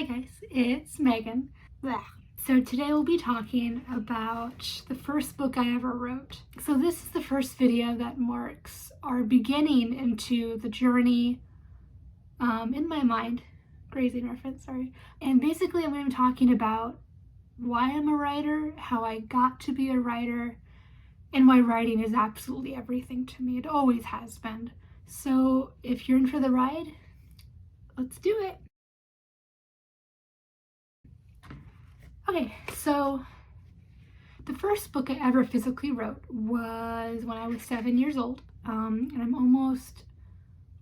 Hi guys, it's Megan. Blah. So today we'll be talking about the first book I ever wrote. So this is the first video that marks our beginning into the journey in my mind. Grazing reference, sorry. And basically I'm going to be talking about why I'm a writer, how I got to be a writer, and why writing is absolutely everything to me. It always has been. So if you're in for the ride, let's do it. Okay, so the first book I ever physically wrote was when I was 7 years old, and I'm almost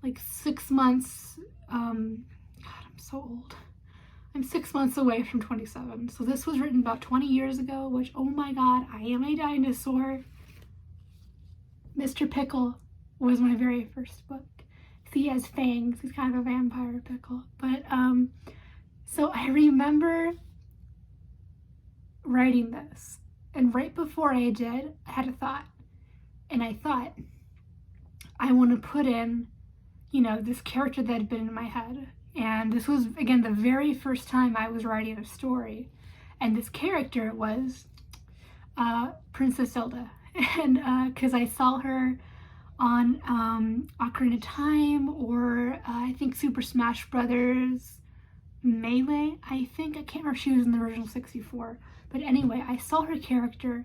like 6 months, God, I'm so old. I'm 6 months away from 27. So this was written about 20 years ago, which, oh my God, I am a dinosaur. Mr. Pickle was my very first book. See, he has fangs. He's kind of a vampire pickle. But, so I remember writing this, and right before I did, I had a thought, and I thought, I want to put in, this character that had been in my head. And this was, again, the very first time I was writing a story, and this character was Princess Zelda. And because I saw her on Ocarina of Time, or I think Super Smash Brothers Melee, I can't remember if she was in the original 64. But anyway, I saw her character.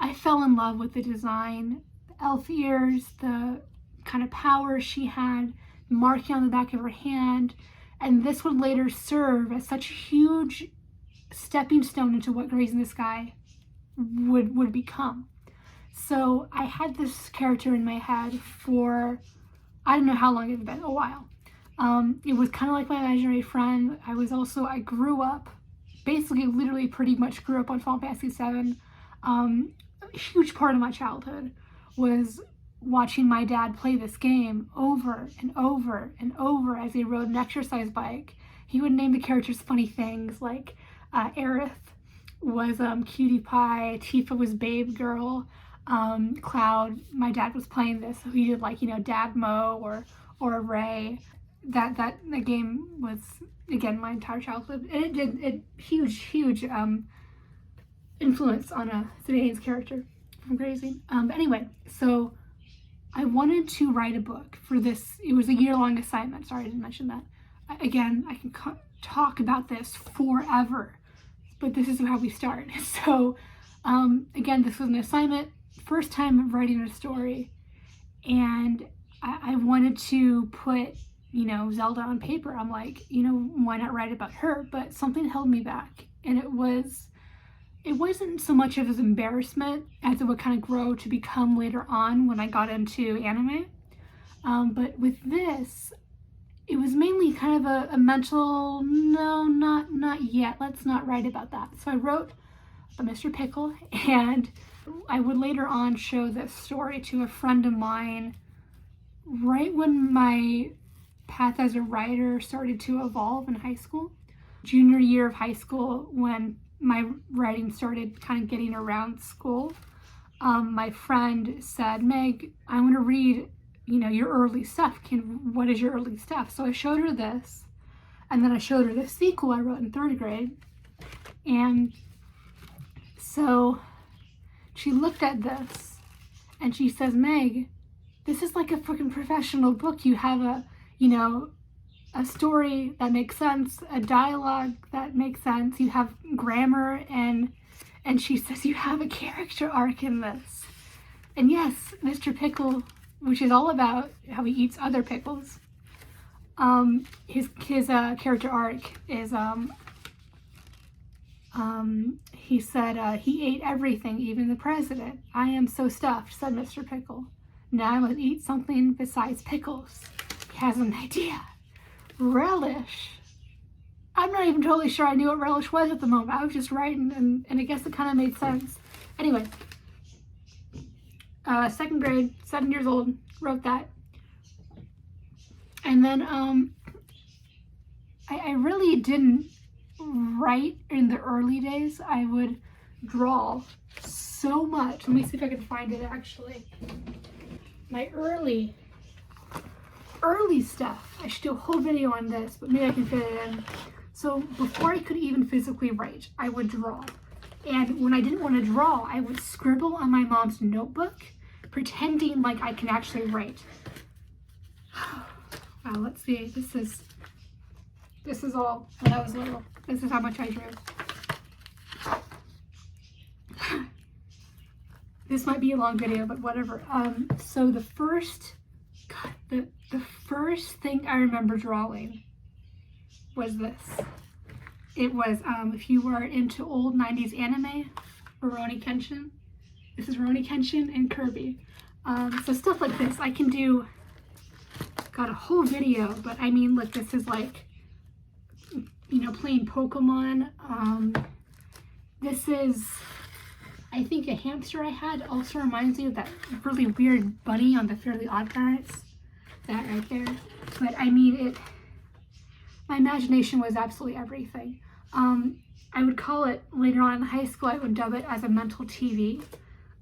I fell in love with the design, the elf ears, the kind of power she had, marking on the back of her hand. And this would later serve as such a huge stepping stone into what Grazing the Sky would become. So I had this character in my head for, I don't know how long it's been, a while. It was kind of like my imaginary friend. I grew up, basically literally pretty much grew up on Final Fantasy VII. A huge part of my childhood was watching my dad play this game over and over and over as he rode an exercise bike. He would name the characters funny things, like Aerith was Cutie Pie, Tifa was Babe Girl, Cloud, my dad was playing this, so he did Dad Mo or Ray. That game was, again, my entire childhood, and it did huge influence on Zidane's character from Grazing. But anyway, so I wanted to write a book for this. It was a year-long assignment. Sorry, I didn't mention that. Again, I can talk about this forever, but this is how we start. So again, this was an assignment, first time writing a story, and I wanted to put Zelda on paper. I'm like, why not write about her? But something held me back, and it wasn't so much of an embarrassment as it would kind of grow to become later on when I got into anime. But with this, it was mainly kind of a mental, no, not yet. Let's not write about that. So I wrote a Mr. Pickle, and I would later on show this story to a friend of mine right when my path as a writer started to evolve in high school. Junior year of high school, when my writing started kind of getting around school, my friend said, Meg, I want to read, your early stuff. What is your early stuff? So I showed her this, and then I showed her the sequel I wrote in 3rd grade. And so she looked at this, and she says, Meg, this is like a freaking professional book. You have a story that makes sense, a dialogue that makes sense, you have grammar, and she says you have a character arc in this. And yes, Mr. Pickle, which is all about how he eats other pickles, his character arc is, he said, he ate everything, even the president. I am so stuffed, said Mr. Pickle. Now I must eat something besides pickles. He has an idea. Relish. I'm not even totally sure I knew what relish was at the moment. I was just writing, and I guess it kind of made sense. Anyway, 2nd grade, 7 years old, wrote that. And then I really didn't write in the early days. I would draw so much. Let me see if I can find it actually. My early stuff. I should do a whole video on this, but maybe I can fit it in. So before I could even physically write, I would draw. And when I didn't want to draw, I would scribble on my mom's notebook, pretending like I can actually write. Wow, let's see. This is all when I was little. This is how much I drew. This might be a long video, but whatever. So the first thing I remember drawing was this. It was, if you were into old 90s anime, Rurouni Kenshin. This is Rurouni Kenshin and Kirby. So stuff like this, I can do, got a whole video, but I mean, look, this is like, you know, playing Pokemon. This is, I think, a hamster I had. Also reminds me of that really weird bunny on the Fairly Odd Parents. That right there. But I mean, my imagination was absolutely everything. I would call it, later on in high school, I would dub it as a mental TV.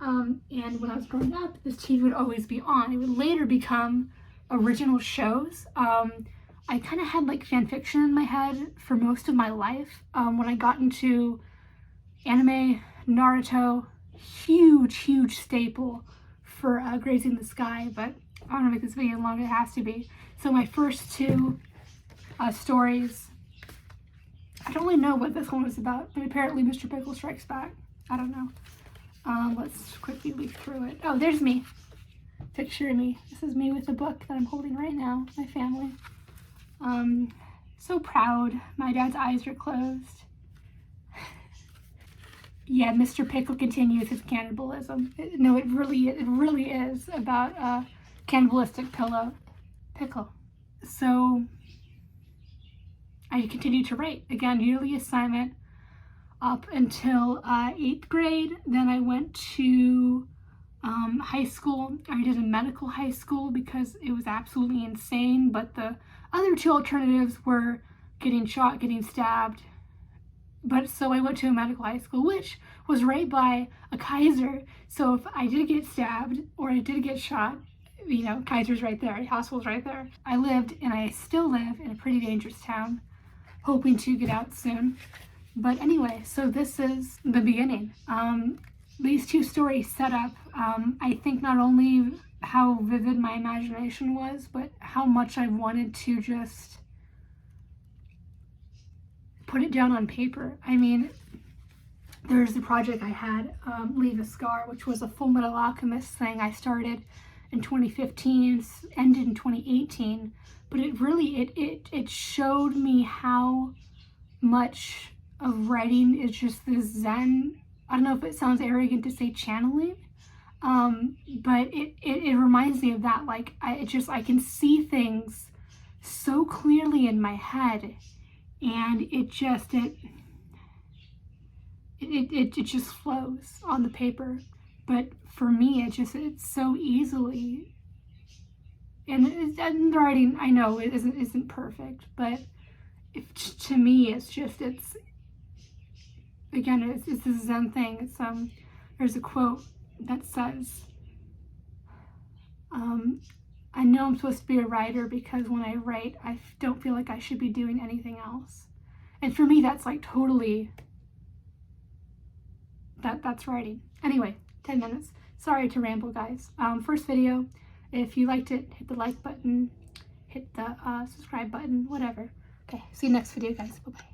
And when I was growing up, this TV would always be on. It would later become original shows. I kind of had like fan fiction in my head for most of my life. When I got into anime, Naruto, huge staple for Grazing the Sky, but I don't want to make this video long, it has to be. So my first two stories, I don't really know what this one was about, but apparently Mr. Pickle Strikes Back. I don't know. Let's quickly leaf through it. Oh, there's me. Picture me. This is me with the book that I'm holding right now, my family. So proud. My dad's eyes are closed. Yeah, Mr. Pickle continues his cannibalism. No, it really is about cannibalistic pickle. So I continued to write, again, yearly assignment up until 8th grade. Then I went to high school. I did a medical high school because it was absolutely insane, but the other two alternatives were getting shot, getting stabbed. But so I went to a medical high school, which was right by a Kaiser. So if I did get stabbed or I did get shot, you know, Kaiser's right there, hospital's right there. I lived, and I still live, in a pretty dangerous town, hoping to get out soon. But anyway, so this is the beginning. These two stories set up, I think, not only how vivid my imagination was, but how much I wanted to just put it down on paper. I mean, there's the project I had, Leave a Scar, which was a Full Metal Alchemist thing I started in 2015, ended in 2018, but it really, it showed me how much of writing is just this zen, I don't know if it sounds arrogant to say channeling, but it reminds me of that. Like, I can see things so clearly in my head, and it just flows on the paper. But for me, it's so easily, and the writing, I know it isn't perfect, but to me, it's again, it's this Zen thing. It's there's a quote that says, I know I'm supposed to be a writer because when I write, I don't feel like I should be doing anything else. And for me, that's like totally, that's writing. Anyway, 10 minutes. Sorry to ramble, guys. First video. If you liked it, hit the like button, hit the subscribe button, whatever. Okay, see you next video, guys. Bye-bye.